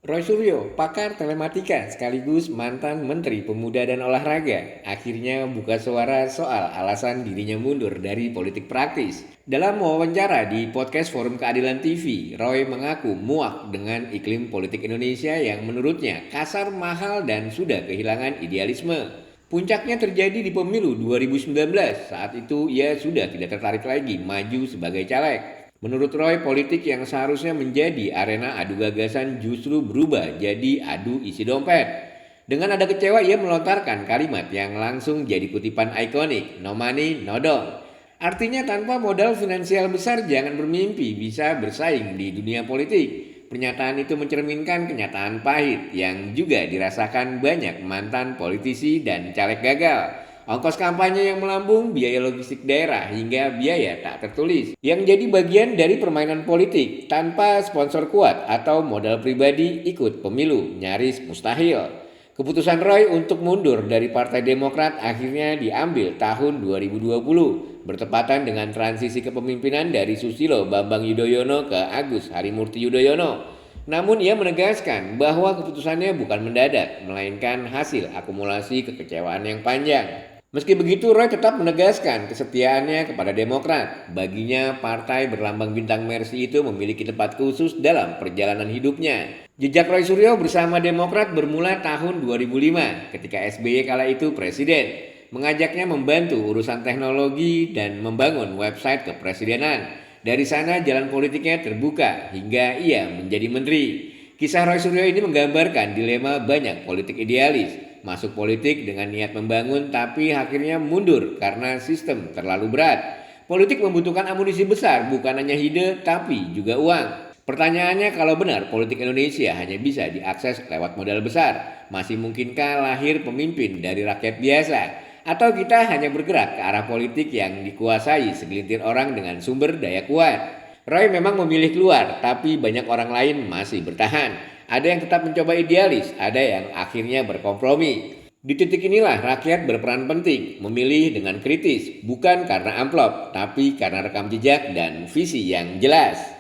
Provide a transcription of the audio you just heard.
Roy Suryo, pakar telematika sekaligus mantan Menteri Pemuda dan Olahraga, akhirnya buka suara soal alasan dirinya mundur dari politik praktis. Dalam wawancara di podcast Forum Keadilan TV, Roy mengaku muak dengan iklim politik Indonesia yang menurutnya kasar, mahal, dan sudah kehilangan idealisme. Puncaknya terjadi di pemilu 2019, saat itu ia sudah tidak tertarik lagi maju sebagai caleg. Menurut Roy, politik yang seharusnya menjadi arena adu gagasan justru berubah jadi adu isi dompet. Dengan nada kecewa ia melontarkan kalimat yang langsung jadi kutipan ikonik, no money, no dough. Artinya tanpa modal finansial besar jangan bermimpi bisa bersaing di dunia politik. Pernyataan itu mencerminkan kenyataan pahit yang juga dirasakan banyak mantan politisi dan caleg gagal. Ongkos kampanye yang melambung, biaya logistik daerah, hingga biaya tak tertulis. Yang jadi bagian dari permainan politik tanpa sponsor kuat atau modal pribadi ikut pemilu, nyaris mustahil. Keputusan Roy untuk mundur dari Partai Demokrat akhirnya diambil tahun 2020, bertepatan dengan transisi kepemimpinan dari Susilo Bambang Yudhoyono ke Agus Harimurti Yudhoyono. Namun ia menegaskan bahwa keputusannya bukan mendadak, melainkan hasil akumulasi kekecewaan yang panjang. Meski begitu, Roy tetap menegaskan kesetiaannya kepada Demokrat. Baginya, partai berlambang bintang Mercy itu memiliki tempat khusus dalam perjalanan hidupnya. Jejak Roy Suryo bersama Demokrat bermula tahun 2005 ketika SBY kala itu presiden. Mengajaknya membantu urusan teknologi dan membangun website kepresidenan. Dari sana jalan politiknya terbuka hingga ia menjadi menteri. Kisah Roy Suryo ini menggambarkan dilema banyak politik idealis. Masuk politik dengan niat membangun tapi akhirnya mundur karena sistem terlalu berat. Politik membutuhkan amunisi besar, bukan hanya ide tapi juga uang. Pertanyaannya, kalau benar politik Indonesia hanya bisa diakses lewat modal besar, masih mungkinkah lahir pemimpin dari rakyat biasa? Atau kita hanya bergerak ke arah politik yang dikuasai segelintir orang dengan sumber daya kuat? Roy memang memilih keluar, tapi banyak orang lain masih bertahan. Ada yang tetap mencoba idealis, ada yang akhirnya berkompromi. Di titik inilah rakyat berperan penting, memilih dengan kritis, bukan karena amplop, tapi karena rekam jejak dan visi yang jelas.